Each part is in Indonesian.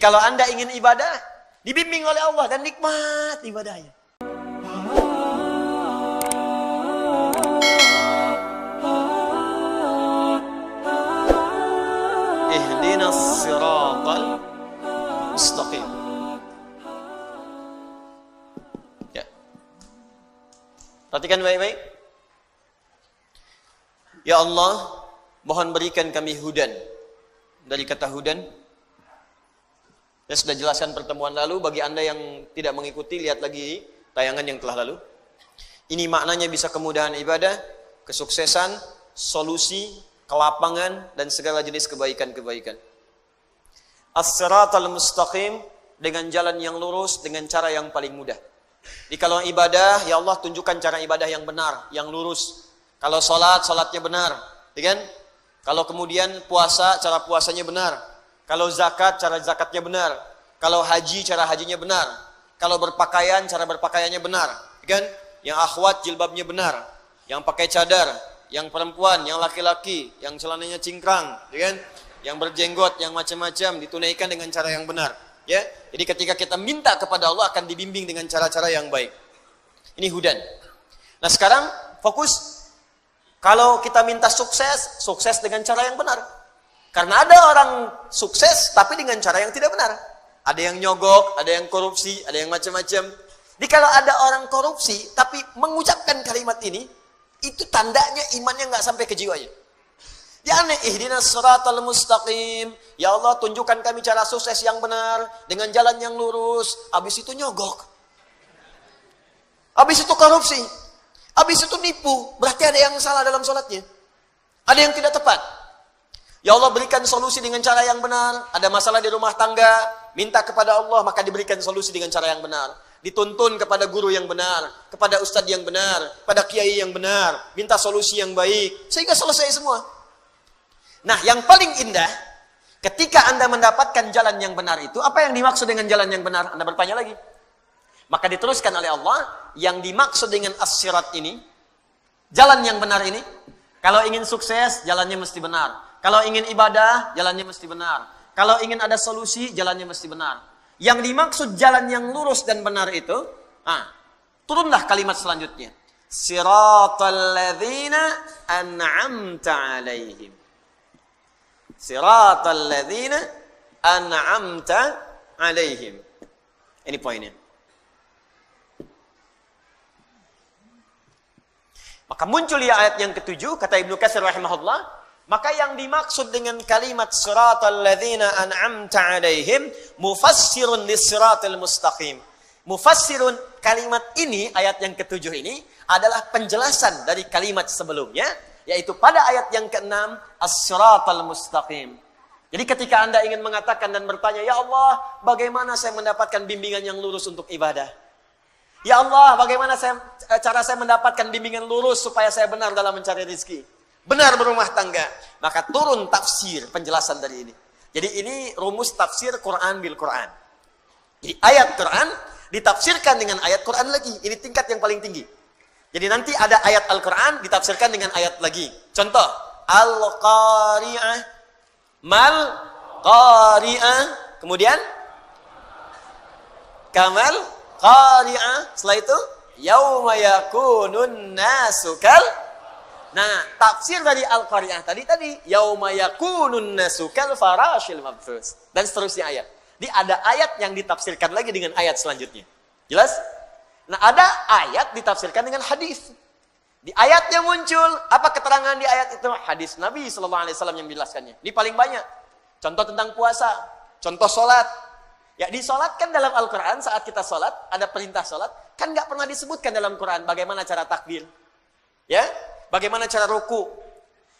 kalau Anda ingin ibadah, dibimbing oleh Allah dan nikmat ibadahnya. Ihdinas siratal mustaqim. Ya. Perhatikan baik-baik. Ya Allah, mohon berikan kami hudan. Dari kata hudan, saya sudah jelaskan pertemuan lalu. Bagi Anda yang tidak mengikuti, lihat lagi tayangan yang telah lalu. Ini maknanya bisa kemudahan ibadah, kesuksesan, solusi, kelapangan, dan segala jenis kebaikan-kebaikan. As-siratal mustaqim, dengan jalan yang lurus, dengan cara yang paling mudah. Jadi kalau ibadah, ya Allah tunjukkan cara ibadah yang benar, yang lurus. Kalau sholat, sholatnya benar, ya kan? Kalau kemudian puasa, cara puasanya benar. Kalau zakat, cara zakatnya benar. Kalau haji, cara hajinya benar. Kalau berpakaian, cara berpakaiannya benar, ya kan? Yang akhwat, jilbabnya benar. Yang pakai cadar, yang perempuan, yang laki-laki, yang celananya cingkrang, ya kan? Yang berjenggot, yang macam-macam, ditunaikan dengan cara yang benar, ya. Jadi ketika kita minta kepada Allah akan dibimbing dengan cara-cara yang baik. Ini hudan. Nah sekarang fokus. Kalau kita minta sukses, sukses dengan cara yang benar. Karena ada orang sukses tapi dengan cara yang tidak benar. Ada yang nyogok, ada yang korupsi, ada yang macam-macam. Jadi kalau ada orang korupsi tapi mengucapkan kalimat ini, itu tandanya imannya nggak sampai ke jiwanya. Ya aneh, ihdinas siratal mustaqim. Ya Allah, tunjukkan kami cara sukses yang benar dengan jalan yang lurus. Habis itu nyogok. Habis itu korupsi. Habis itu nipu. Berarti ada yang salah dalam sholatnya. Ada yang tidak tepat. Ya Allah, berikan solusi dengan cara yang benar. Ada masalah di rumah tangga, minta kepada Allah, maka diberikan solusi dengan cara yang benar. Dituntun kepada guru yang benar, kepada ustadz yang benar, pada kiai yang benar, minta solusi yang baik, sehingga selesai semua. Nah, yang paling indah, ketika Anda mendapatkan jalan yang benar itu, apa yang dimaksud dengan jalan yang benar? Anda bertanya lagi. Maka diteruskan oleh Allah, yang dimaksud dengan as-sirat ini, jalan yang benar ini, kalau ingin sukses, jalannya mesti benar. Kalau ingin ibadah, jalannya mesti benar. Kalau ingin ada solusi, jalannya mesti benar. Yang dimaksud jalan yang lurus dan benar itu, turunlah kalimat selanjutnya. Siratal ladzina an'amta alaihim. Siratal ladzina an'amta alaihim. Ini poinnya. Maka muncul ya ayat yang ketujuh, kata Ibnu Katsir rahimahullah, maka yang dimaksud dengan kalimat siratal ladzina an'amta alaihim mufassirun lis-siratal mustaqim. Mufassirun, kalimat ini, ayat yang ketujuh ini adalah penjelasan dari kalimat sebelumnya, yaitu pada ayat yang keenam, as-siratal mustaqim. Jadi ketika Anda ingin mengatakan dan bertanya, ya Allah, bagaimana saya mendapatkan bimbingan yang lurus untuk ibadah? Ya Allah, bagaimana cara saya mendapatkan bimbingan lurus supaya saya benar dalam mencari rezeki, benar berumah tangga? Maka turun tafsir, penjelasan dari ini. Jadi ini rumus tafsir Quran bil Quran. Jadi ayat Quran ditafsirkan dengan ayat Quran lagi. Ini tingkat yang paling tinggi. Jadi nanti ada ayat Al-Quran ditafsirkan dengan ayat lagi. Contoh, Al-Qari'ah, Mal-Qari'ah, kemudian Kamal Qari'ah, setelah itu yauma yakunun nasu kal. Nah, tafsir dari Al-Qari'ah tadi yauma yakunun nasu kal farashil mabthus, dan seterusnya ayat. Jadi ada ayat yang ditafsirkan lagi dengan ayat selanjutnya. Jelas? Nah, ada ayat ditafsirkan dengan hadis. Di ayatnya muncul apa keterangan di ayat itu? Hadis Nabi sallallahu alaihi wasallam yang menjelaskannya. Ini paling banyak. Contoh tentang puasa, contoh sholat. Ya, disolatkan dalam Al-Quran saat kita sholat, ada perintah sholat, kan nggak pernah disebutkan dalam Quran bagaimana cara takbir. Ya, bagaimana cara ruku.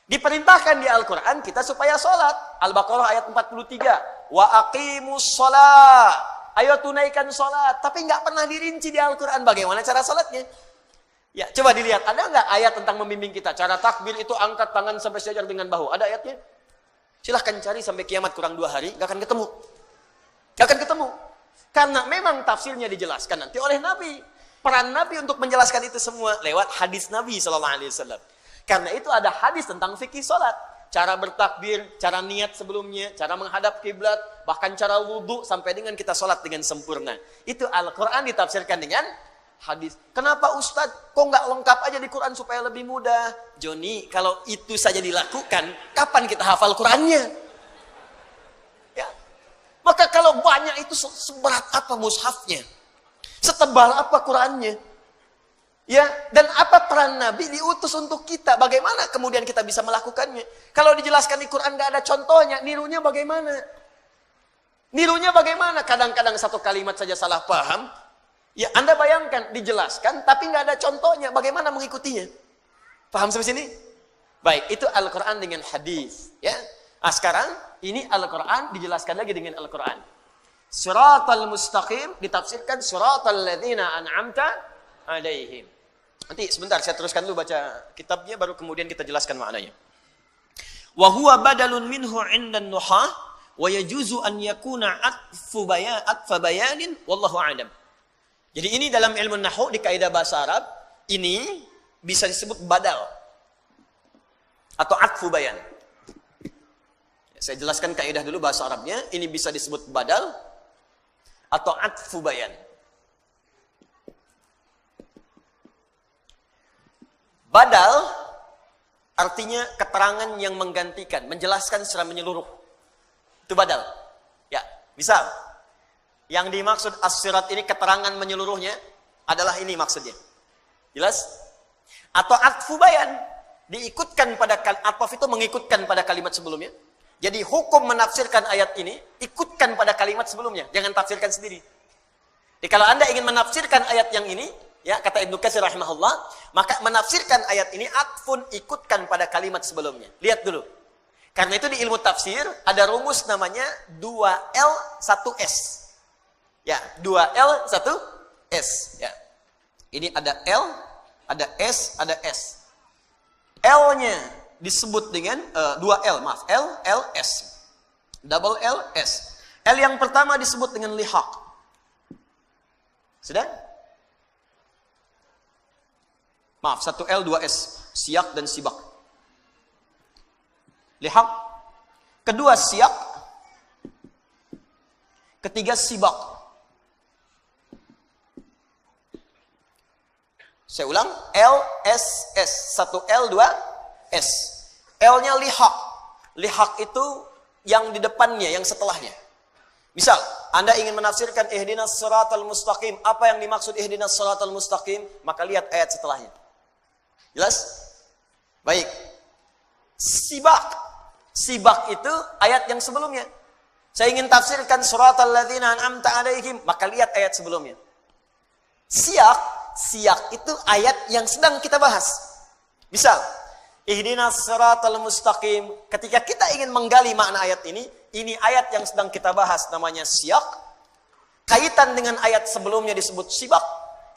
Diperintahkan di Al-Quran kita supaya sholat. Al-Baqarah ayat 43. Wa aqimus sholat. Ayo tunaikan sholat. Tapi nggak pernah dirinci di Al-Quran bagaimana cara sholatnya. Ya, coba dilihat. Ada nggak ayat tentang membimbing kita? Cara takbir itu angkat tangan sampai sejajar dengan bahu. Ada ayatnya? Silahkan cari sampai kiamat kurang 2 hari. Nggak akan ketemu. Nggak akan ketemu. Karena memang tafsirnya dijelaskan nanti oleh Nabi. Peran Nabi untuk menjelaskan itu semua lewat hadis Nabi SAW. Karena itu ada hadis tentang fikih sholat. cara bertakbir, cara niat sebelumnya, cara menghadap kiblat, bahkan cara wudhu sampai dengan kita sholat dengan sempurna. Itu Al-Quran ditafsirkan dengan hadis. Kenapa Ustadz kok nggak lengkap aja di Quran supaya lebih mudah? Joni, kalau itu saja dilakukan, kapan kita hafal Qurannya? Ya. Maka kalau banyak itu seberat apa mushafnya? Setebal apa Qurannya? Ya, dan apa peran Nabi diutus untuk kita? Bagaimana kemudian kita bisa melakukannya? Kalau dijelaskan di Quran nggak ada contohnya, nirunya bagaimana? Nirunya bagaimana? Kadang-kadang satu kalimat saja salah paham. Ya, Anda bayangkan dijelaskan, tapi nggak ada contohnya. Bagaimana mengikutinya? Paham sampai sini? Baik, itu Al-Quran dengan hadis. Ya, nah sekarang ini Al-Quran dijelaskan lagi dengan Al-Quran. Siratal mustaqim ditafsirkan siratal ladzina an'amta alaihim. Nanti sebentar saya teruskan dulu baca kitabnya baru kemudian kita jelaskan maknanya. Wa huwa badalun minhu 'inda an-nuhah wa yajuzu an yakuna atfa bayanin wallahu a'lam. Jadi ini dalam ilmu nahwu di kaidah bahasa Arab ini bisa disebut badal atau atfu bayan. Saya jelaskan kaidah dulu bahasa Arabnya, ini bisa disebut badal atau atfu bayan. Badal artinya keterangan yang menggantikan, menjelaskan secara menyeluruh. Itu badal. Ya, misal yang dimaksud as-sirat ini keterangan menyeluruhnya adalah ini maksudnya. Jelas? Atau atfu bayan, diikutkan pada ataf itu mengikutkan pada kalimat sebelumnya. Jadi hukum menafsirkan ayat ini ikutkan pada kalimat sebelumnya, jangan tafsirkan sendiri. Jadi kalau Anda ingin menafsirkan ayat yang ini, ya, kata Ibnu Katsir rahimahullah, maka menafsirkan ayat ini atfun ikutkan pada kalimat sebelumnya. Lihat dulu. Karena itu di ilmu tafsir ada rumus namanya 2L 1S. Ya, 2L 1S, ya. Ini ada L, ada S, ada S. L-nya disebut dengan 2L, maaf, L, L, S. Double L, S. L yang pertama disebut dengan lihaq. Sudah? Maaf, 1L, 2S. Siyak dan sibak. Lihaq. Kedua siyak. Ketiga sibak. Saya ulang. L, S, S. 1L, 2S. L-nya lihaq. Lihaq itu yang di depannya, yang setelahnya. Misal, Anda ingin menafsirkan ihdinas siratal mustaqim. Apa yang dimaksud ihdinas siratal mustaqim? Maka lihat ayat setelahnya. Jelas? Baik. Sibak. Sibak itu ayat yang sebelumnya. Saya ingin tafsirkan siratal ladzina an'amta alaihim, maka lihat ayat sebelumnya. Siyak, siyak itu ayat yang sedang kita bahas. Misal, ihdinas siratal mustaqim. Ketika kita ingin menggali makna ayat ini ayat yang sedang kita bahas namanya siyak. Kaitan dengan ayat sebelumnya disebut sibak.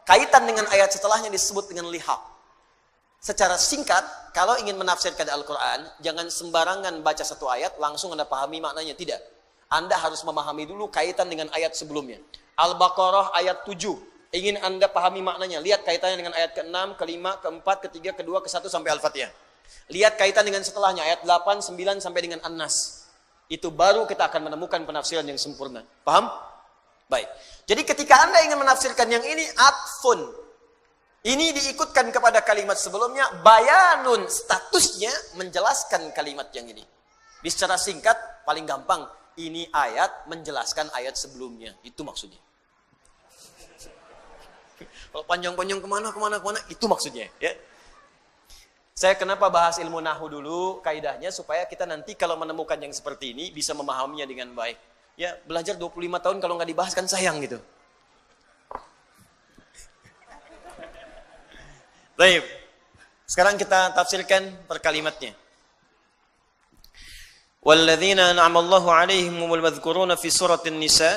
Kaitan dengan ayat setelahnya disebut dengan lihaq. Secara singkat, kalau ingin menafsirkan Al-Quran, jangan sembarangan baca satu ayat, langsung Anda pahami maknanya. Tidak. Anda harus memahami dulu kaitan dengan ayat sebelumnya. Al-Baqarah ayat 7. Ingin Anda pahami maknanya. Lihat kaitannya dengan ayat ke-6, ke-5, ke-4, ke-3, ke-2, ke-1 sampai Al-Fatihah. Lihat kaitan dengan setelahnya, ayat 8, 9 sampai dengan An-Nas. Itu baru kita akan menemukan penafsiran yang sempurna. Paham? Baik. Jadi ketika Anda ingin menafsirkan yang ini, atfun. Ini diikutkan kepada kalimat sebelumnya, bayanun, statusnya menjelaskan kalimat yang ini. Secara singkat, paling gampang, ini ayat menjelaskan ayat sebelumnya. Itu maksudnya. Kalau panjang-panjang kemana, itu maksudnya. Ya. Saya kenapa bahas ilmu nahwu dulu, kaidahnya, supaya kita nanti kalau menemukan yang seperti ini, bisa memahaminya dengan baik. Ya, belajar 25 tahun kalau nggak dibahas kan sayang gitu. Baik. Sekarang kita tafsirkan per kalimatnya. Walladzina an'ama Allahu 'alaihim humul madhkuruna fi suratin Nisa,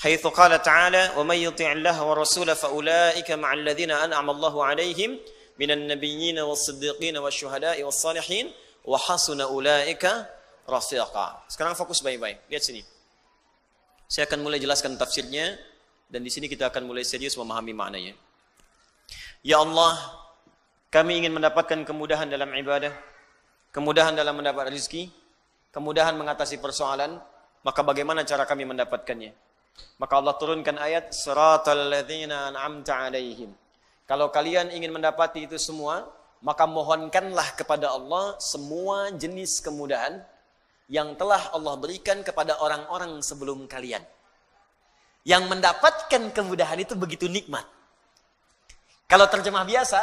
haitsu qala ta'ala, "Wa may yuti' Allaha wa rasulahu fa ulaika ma'al ladzina an'ama Allahu 'alaihim minan nabiyyin was-siddiqin wasyuhada'i was-salihin wa hasuna ulaika rafiqa." Sekarang fokus baik-baik. Lihat sini. Saya akan mulai jelaskan tafsirnya dan di sini kita akan mulai serius memahami maknanya. Ya Allah, kami ingin mendapatkan kemudahan dalam ibadah. kemudahan dalam mendapat rezeki, kemudahan mengatasi persoalan, maka bagaimana cara kami mendapatkannya? Maka Allah turunkan ayat siratal ladzina an'amta 'alaihim. Kalau kalian ingin mendapati itu semua, maka mohonkanlah kepada Allah semua jenis kemudahan yang telah Allah berikan kepada orang-orang sebelum kalian. Yang mendapatkan kemudahan itu begitu nikmat. Kalau terjemah biasa,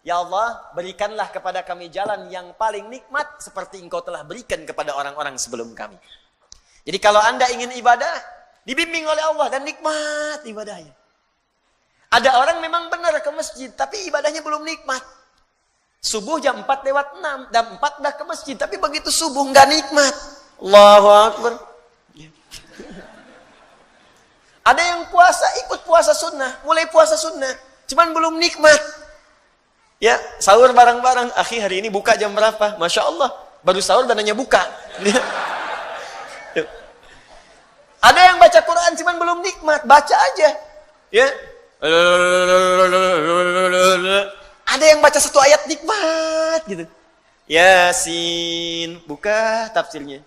ya Allah, berikanlah kepada kami jalan yang paling nikmat seperti Engkau telah berikan kepada orang-orang sebelum kami. Jadi kalau Anda ingin ibadah, dibimbing oleh Allah dan nikmat ibadahnya. Ada orang memang benar ke masjid, tapi ibadahnya belum nikmat. Subuh jam 4:06, jam 4 dah ke masjid, tapi begitu subuh nggak nikmat. Allahu Akbar. Ada yang puasa, ikut puasa sunnah, mulai puasa sunnah, cuman belum nikmat. Ya, sahur bareng-bareng. Akhi, hari ini buka jam berapa? Masya Allah, baru sahur dan hanya buka. Ada yang baca Quran cuman belum nikmat, baca aja. Ya. Ada yang baca satu ayat nikmat gitu. Yasin, buka tafsirnya.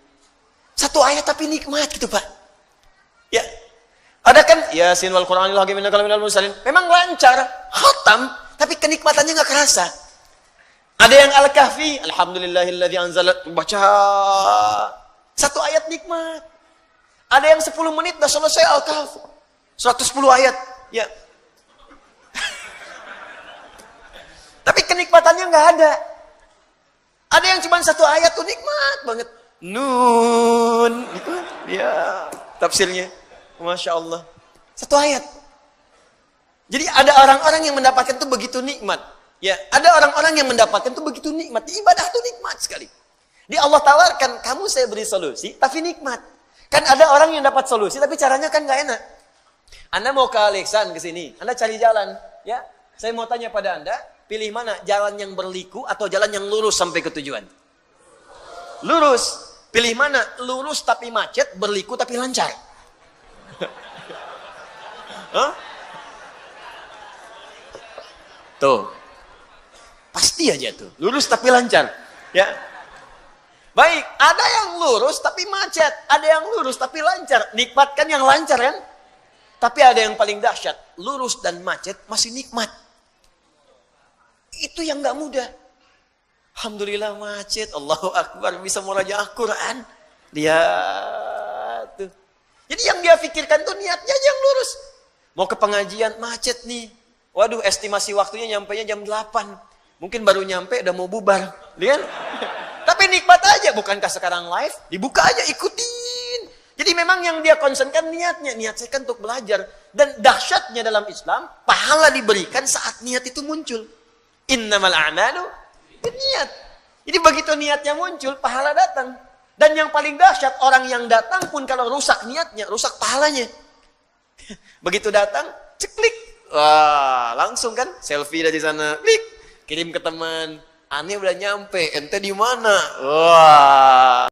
Satu ayat tapi nikmat gitu, Pak. Ya. Ada kan Yasin wal Qur'anil hakim innaka laminal mursalin. Memang lancar, khatam, tapi kenikmatannya enggak kerasa. Ada yang Al-Kahfi, alhamdulillahilladzi anzala, baca satu ayat nikmat. Ada yang 10 menit dah selesai Al-Kahfi. 110 ayat. Ya. Tapi kenikmatannya nggak ada. Ada yang cuma satu ayat tuh nikmat banget. Nun. Gitu. Ya. Tafsirnya. Masya Allah. Satu ayat. Jadi ada orang-orang yang mendapatkan itu begitu nikmat. Ya. Ada orang-orang yang mendapatkan itu begitu nikmat. Ibadah itu nikmat sekali. Di Allah tawarkan, kamu saya beri solusi, tapi nikmat. Kan ada orang yang dapat solusi, tapi caranya kan nggak enak. Anda mau ke Alexan ke sini, Anda cari jalan, ya. Saya mau tanya pada Anda, pilih mana, jalan yang berliku atau jalan yang lurus sampai ke tujuan? Lurus. Pilih mana, lurus tapi macet, berliku tapi lancar? Hah? Tuh, pasti aja tuh, lurus tapi lancar, ya. Baik, ada yang lurus tapi macet, ada yang lurus tapi lancar. Nikmatkan yang lancar kan? Tapi ada yang paling dahsyat, lurus dan macet masih nikmat. Itu yang nggak mudah. Alhamdulillah macet, Allahu Akbar, bisa murajaah Quran. Lihat tuh. Jadi yang dia pikirkan tuh niatnya aja yang lurus. Mau ke pengajian, macet nih. Waduh, estimasi waktunya nyampainya jam 8. Mungkin baru nyampe udah mau bubar. Lihat. Tapi nikmat aja, bukankah sekarang live? Dibuka aja, ikutin. Jadi memang yang dia concernkan niatnya. Niat saya kan untuk belajar. Dan dahsyatnya dalam Islam, pahala diberikan saat niat itu muncul. Innamal a'malu niat. Jadi begitu niatnya muncul, pahala datang. Dan yang paling dahsyat, orang yang datang pun kalau rusak niatnya, rusak pahalanya. Begitu datang, ceklik. Wah, langsung kan selfie dari sana, klik, kirim ke teman. Aneh udah nyampe, ente di mana? Wah.